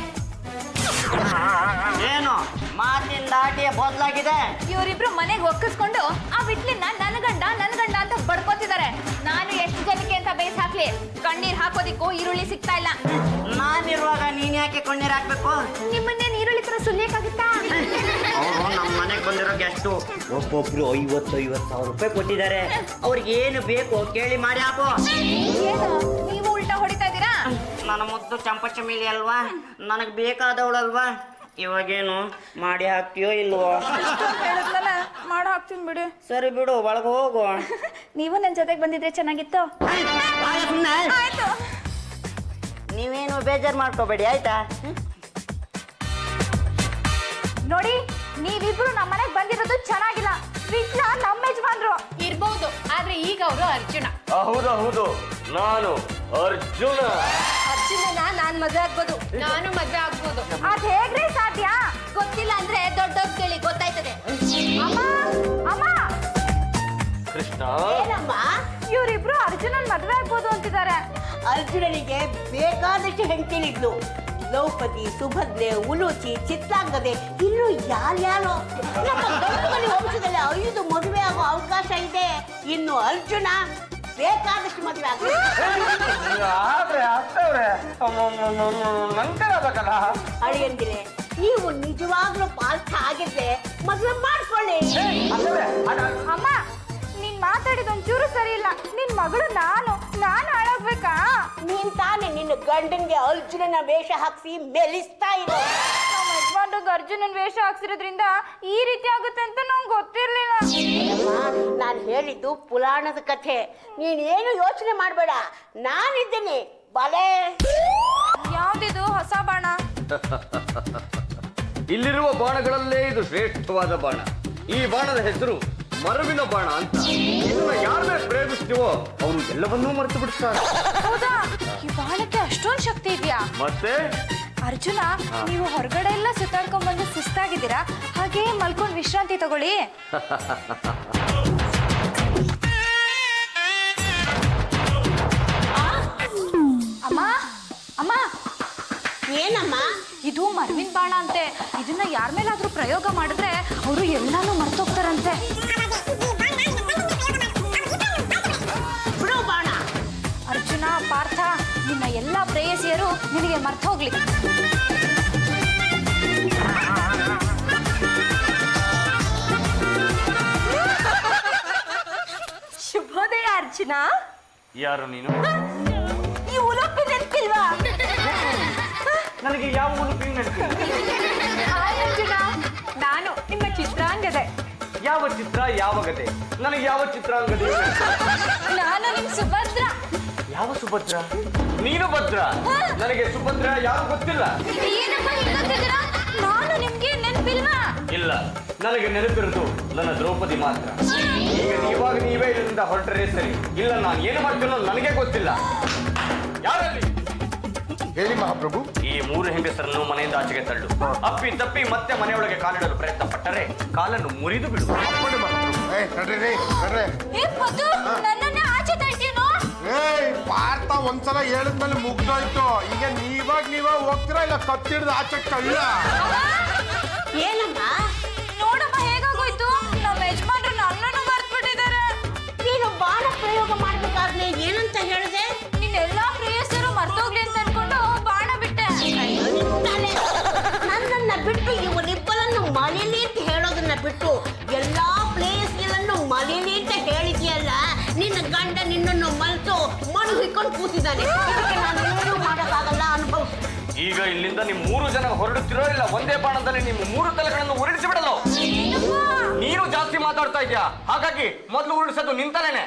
ಏನು ಮಾತಿನ ದಾಟಿಯ ಬದಲಾಗಿದೆ? ಇವರಿಬ್ರು ಮನೆಗೆ ಒಕ್ಕಿಸ್ಕೊಂಡು ಆ ವಿಟ್ಲಿನ ನನ್ ಗಂಡ ಅಂತ ಬಡ್ಕೋತಿದ್ದಾರೆ. ನಾನು ಎಷ್ಟು ಜನಕ್ಕೆ ಅಂತ ಬೇಸ್ ಹಾಕ್ಲಿ? ಕಣ್ಣೀರ್ ಹಾಕೋದಿಕ್ಕೂ ಈರುಳ್ಳಿ ಸಿಗ್ತಾ ಇಲ್ಲ. ನಾನಿರುವಾಗ ನೀನ್ ಯಾಕೆ ಕಣ್ಣೀರ್ ಹಾಕ್ಬೇಕು? ನಿಮ್ಮನ್ನೇ ಈರುಳ್ಳಿ ತರ ಸುಲಿಯಕ್ಕಾಗುತ್ತಾ? ಅವರು ನಮ್ಮ ಮನೆಗೆ ಬಂದಿರೋ ಗೆಸ್ಟು ಒಬ್ಬೊಬ್ರು 50,000 ರೂಪಾಯಿ ಕೊಟ್ಟಿದ್ದಾರೆ. ಅವ್ರಿಗೆ ಏನು ಬೇಕು ಕೇಳಿ ಮಾಡಿ ಹಾಕು. ಏನು ನೀವು ಉಲ್ಟಾ ಹೊಡಿತಾ ಇದ್ದೀರಾ? ನನ್ನ ಮುದ್ದು ಚಂಪ ಚಮೇಲಿ ಅಲ್ವಾ, ನನಗೆ ಬೇಕಾದವಳಲ್ವಾ? ಇವಾಗೇನು ಮಾಡಿ ಹಾಕ್ತೀಯೋ ಇಲ್ವೋ? ಹೇಳಿದ್ನಲ್ಲ, ಮಾಡಿ ಹಾಕ್ತೀನಿ ಬಿಡಿ. ಸರಿ ಬಿಡು, ಒಳಗೆ ಹೋಗು. ನೀವು ನನ್ನ ಜೊತೆಗೆ ಬಂದಿದ್ರೆ ಚೆನ್ನಾಗಿತ್ತು. ಆಯ್ತು. ನೀವೇನು ಬೇಜಾರು ಮಾಡ್ಕೋಬೇಡಿ ಆಯ್ತಾ? ನೋಡಿ, ನೀವಿಬ್ರು ನಮ್ಮ ಮನೆಗೆ ಬಂದಿರೋದು ಚೆನ್ನಾಗಿಲ್ಲ. ವಿಟ್ಲ ನಮ್ಮ ಯಜಮಾನ್ರು ಇರ್ಬೋದು, ಆದ್ರೆ ಈಗ ಅವರು ಅರ್ಜುನ. ಹೌದು, ನಾನು ಅರ್ಜುನ. ಅರ್ಜುನನ ನಾನ್ ಮದ್ವೆ ಆಗ್ಬೋದು. ನಾನು ಮದ್ವೆ ಆಗ್ಬೋದು. ಅದ್ ಹೇಗ್ರಿ ಸಾಧ್ಯ? ಗೊತ್ತಿಲ್ಲ ಅಂದ್ರೆ ದೊಡ್ಡವ್ರ ಕೇಳಿ ಗೊತ್ತಾಯ್ತದೆ. ಅಮ್ಮ, ಕೃಷ್ಣ, ಏನಮ್ಮ? ಇವರಿಬ್ರು ಅರ್ಜುನನ್ ಮದ್ವೆ ಆಗ್ಬೋದು ಅಂತಿದ್ದಾರೆ. ಅರ್ಜುನನಿಗೆ ಬೇಕಾದಷ್ಟು ಹೆಂಡತಿಲಿದ್ಲು. ದ್ರೌಪದಿ, ಸುಭದ್ರೆ, ಉಲೂಚಿ, ಚಿತ್ರಾಂಗದೆ, ಇನ್ನು ಯಾರ್ಯಾರೋ. ನಮ್ಮ ಗಂಡುಗಲಿ ವಂಶದಲ್ಲಿ 5 ಮದುವೆ ಆಗೋ ಅವಕಾಶ ಇದೆ. ಇನ್ನು ಅರ್ಜುನ ಬೇಕಾದಷ್ಟು ಮದುವೆ ಅಳಿಯಂದಿರೆ, ನೀವು ನಿಜವಾಗ್ಲೂ ಪಾರ್ಥ ಆಗಿದ್ರೆ ಮದುವೆ ಮಾಡ್ಕೊಳ್ಳಿ. ಅಮ್ಮ, ನೀನ್ ಮಾತಾಡಿದ ಒಂಚೂರು ಸರಿ ಇಲ್ಲ. ನಿನ್ ಮಗಳು ನಾನು ಹಾಳಾಗ್ಬೇಕಾ? ನೀನ್ ತಾನೇ ನಿನ್ನ ಗಂಡನ್ಗೆ ಅರ್ಜುನನ ವೇಷ ಹಾಕ್ಸಿ ಮೆಲಿಸ್ತಾ ಇರೋ. ನಮ್ಮ ಯಜಮಾನ್ರಿಗೆ ಅರ್ಜುನನ್ ವೇಷ ಹಾಕ್ಸಿರೋದ್ರಿಂದ ಈ ರೀತಿ ಆಗುತ್ತೆ ಅಂತ ನಂಗೆ ಗೊತ್ತಿರ್ಲಿಲ್ಲ. ನಾನು ಹೇಳಿದ್ದು ಪುರಾಣದ ಕಥೆ. ನೀನೇನು ಯೋಚನೆ ಮಾಡಬೇಡ, ನಾನಿದ್ದೇನೆ. ಬಲೆ ಯಾವ್ದಿದು ಹೊಸ ಬಾಣ? ಇಲ್ಲಿರುವ ಬಾಣಗಳಲ್ಲೇ ಇದು ಶ್ರೇಷ್ಠವಾದ ಬಾಣ. ಈ ಬಾಣದ ಹೆಸರು ಮರವಿನ ಬಾಣ ಅಂತ. ಇದನ್ನ ಯಾರನ್ನೇ ಪ್ರೇಮಿಸ್ತೀವೋ ಅವರು ಎಲ್ಲವನ್ನೂ ಮರೆತು ಬಿಡ್ತಾರೆ. ಹೌದಾ? ಈ ಬಾಣಕ್ಕೆ ಅಷ್ಟೊಂದು ಶಕ್ತಿ ಇದೆಯಾ? ಮತ್ತೆ ಅರ್ಜುನ, ನೀವು ಹೊರಗಡೆ ಎಲ್ಲ ಸುತ್ತಾಡ್ಕೊಂಡ್ ಬಂದು ಸುಸ್ತಾಗಿದ್ದೀರಾ, ಹಾಗೆ ಮಲ್ಕೊಂಡು ವಿಶ್ರಾಂತಿ ತಗೊಳ್ಳಿ. ಬಾಣ ಅಂತೆ. ಇದನ್ನ ಯಾರ ಮೇಲಾದ್ರೂ ಪ್ರಯೋಗ ಮಾಡಿದ್ರೆ ಅವರು ಎಲ್ಲಾನು ಮರ್ತೋಗ್ತಾರಂತೆ. ಬಿಡು ಬಾಣ. ಅರ್ಜುನ, ಪಾರ್ಥ, ನಿನ್ನ ಎಲ್ಲಾ ಪ್ರೇಯಸಿಯರು ನಿನಗೆ ಮರ್ತೋಗ್ಲಿ. ಶುಭೋದಯ ಅರ್ಜುನ. ಯಾರು ನೀನು? ಈ ಉಲುಪಿ ನೆನಪಿಲ್ವಾ? ನನಗೆ ಯಾವ ಉಡುಪಿ ನೆನಪಿಲ್ಲ. ಹಾಯ್ ಅರ್ಜುನ, ನಾನು ನಿಮ್ಮ ಚಿತ್ರಾಂಗದೆ. ಯಾವ ಚಿತ್ರ, ಯಾವ ಗದೆ? ನನಗೆ ಯಾವ ಚಿತ್ರಾಂಗದೆ? ನಾನು ನಿಮ್ ಸುಭದ್ರ. ಯಾವ ಸುಭದ್ರ? ನೀನು ಭದ್ರ. ನನಗೆ ಸುಭದ್ರ ಯಾವ ಗೊತ್ತಿಲ್ಲ. ಏನಪ್ಪ ಹಿಂಗಂತಿದ್ದೀರಾ? ನಾನು ನಿಮ್ಗೆ ನೆನಪಿಲ್ವಾ? ಇಲ್ಲ, ನನಗೆ ನೆನಪಿರೋದು ನನ್ನ ದ್ರೌಪದಿ ಮಾತ್ರ. ಈಗ ನೀವಾಗ ನೀವೇ ಇಲ್ಲಿಂದ ಹೊರಟರೆ ಸರಿ, ಇಲ್ಲ ನಾನು ಏನು ಮಾಡ್ತೀನೋ ನನಗೆ ಗೊತ್ತಿಲ್ಲ. ಯಾರಲ್ಲಿ? ಹೇಳಿ ಮಹಾಪ್ರಭು. ಈ 3 ಹೆಂಗಸರನ್ನು ಮನೆಯಿಂದ ಆಚೆಗೆ ತಳ್ಳು. ಅಪ್ಪಿ ತಪ್ಪಿ ಮತ್ತೆ ಮನೆಯೊಳಗೆ ಕಾಲಿಡಲು ಪ್ರಯತ್ನ ಪಟ್ಟರೆ ಕಾಲನ್ನು ಮುರಿದು ಬಿಡು. ಅಪ್ಪಣೆ ಮಹಾಪ್ರಭು. ನಡ್ರಿ. ಏ ಪದ್ದು, ನನ್ನನ್ನೇ ಆಚೆ ತಳ್ತೀನೋ? ಪಾರ್ಥ ಒಂದ್ಸಲ ಹೇಳಿದ್ಮೇಲೆ ಮುಗ್ದೋಯ್ತು. ಈಗ ನೀವಾಗ ಹೋಗ್ತೀರಾ ಇಲ್ಲ ಕತ್ತಿಡ್ದು ಆಚೆ ಕಳ್ಳ? ಏನಮ್ಮ? ನೋಡಮ್ಮ ಹೇಗಾಗೋಯ್ತು. ನಮ್ಮ ಯಜಮಾನ್ರು ನನ್ನನ್ನು ಮರ್ತ್ಬಿಟ್ಟಿದ್ದಾರೆ. ನೀನು ಬಾಣ ಪ್ರಯೋಗ ಮಾಡ್ಬೇಕಾದ್ರೆ ಏನಂತ ಹೇಳಿದೆ? ನಿನ್ನೆಲ್ಲಾ ಪ್ರೇಯಸರು ಮರ್ತೋಗ್ಲಿ ಅಂತ ಅನ್ಕೊಂಡು ಬಾಣ ಬಿಟ್ಟೆ. ತಲೆ. ನನ್ನನ್ನ ಬಿಟ್ಟು ಇವರಿಬ್ಬರನ್ನು ಮನೇಲಿ ಅಂತ ಹೇಳೋದನ್ನ ಬಿಟ್ಟು ಎಲ್ಲಾ ಪ್ಲೇಸ್ಗಳನ್ನು ಮನೇಲಿ ಅಂತ ಹೇಳಿದ್ಯಲ್ಲ. ನಿನ್ನ ಗಂಡ ನಿನ್ನನ್ನು ಮಲ್ಸು ಮಣ್ಣು ಹಿಕ್ಕೊಂಡು ಕೂತಿದ್ದಾನೆ. ಇದಕ್ಕೆ ನಾನು ಏನು ಮಾಡೋಕ್ಕಾಗಲ್ಲ, ಅನುಭವಿಸು. ಈಗ ಇಲ್ಲಿಂದ ನೀವು 3 ಜನ ಹೊರಡುತ್ತಿರೋ ಇಲ್ಲ ಒಂದೇ ಬಾಣದಲ್ಲಿ ನಿಮ್ಮ 3 ತಲೆಗಳನ್ನು ಉರುಳಿಸಿ ಬಿಡಲು. ನೀನು ಜಾಸ್ತಿ ಮಾತಾಡ್ತಾ ಇದ್ಯಾ, ಹಾಗಾಗಿ ಮೊದಲು ಉರುಳಿಸೋದು ನಿಂತಲೇನೆ.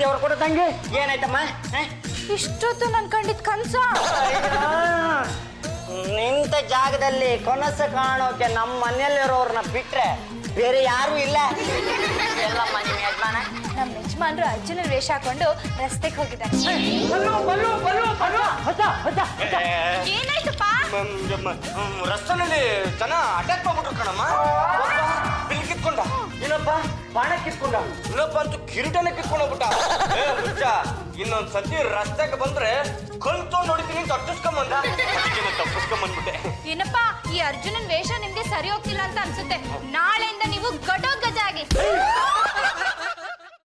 ದೇವ್ರ ಕೊಟ್ಟ ತಂಗಿ ಏನಾಯ್ತಮ್ಮ? ಇಷ್ಟೊತ್ತು ನನ್ ಕಂಡಿದ್ ಕನ್ಸ. ನಿಂತ ಜಾಗದಲ್ಲಿ ಕನಸು ಕಾಣೋಕೆ ನಮ್ಮ ಮನೆಯಲ್ಲಿರೋರ್ನ ಬಿಟ್ರೆ ಬೇರೆ ಯಾರು ಇಲ್ಲ. ಎಲ್ಲಮ್ಮ ನಿಮ್ಮ ಯಜಮಾನ? ನಮ್ಮ ಯಜಮಾನ್ರು ಅರ್ಜುನನ್ ವೇಷ ಹಾಕೊಂಡು ರಸ್ತೆಗೆ ಹೋಗಿದ್ದಾರೆ. ಏನಾಯ್ತಪ್ಪ? ರಸ್ತೆನಲ್ಲಿ ಜನ ಅಟ್ಯಾಕ್ ಮಾಡ್ಬಿಟ್ರು ಕಣಮ್ಮ. ಬಿಲ್ ಕಿತ್ಕೊಂಡ, ಇನ್ನೊಬ್ಬ ಬಾಣ ಕಿತ್ಕೊಂಡ, ಇನ್ನೊಬ್ಬ ಅಂತೂ ಕಿರೀಟನೇ ಕಿತ್ಕೊಂಡೋಗ್ಬಿಟ್ಟ. ಇನ್ನೊಂದ್ ಸತಿ ರಸ್ತೆಗೆ ಬಂದ್ರೆ ಕಲ್ತೊಂಡು ನೋಡಿತೀನಿ ತಪ್ಪಿಸ್ಕೊಂಬಂದ. ತಪ್ಪಿಸ್ಕೊಂಬಂದ್ಬಿಟ್ಟೆ. ಏನಪ್ಪ, ಈ ಅರ್ಜುನನ್ ವೇಷ ನಿಮ್ಗೆ ಸರಿ ಹೋಗ್ತಿಲ್ಲ ಅಂತ ಅನ್ಸುತ್ತೆ. ನಾಳೆಯಿಂದ ನೀವು ಗಡೋ ಗಜ ಆಗಿ.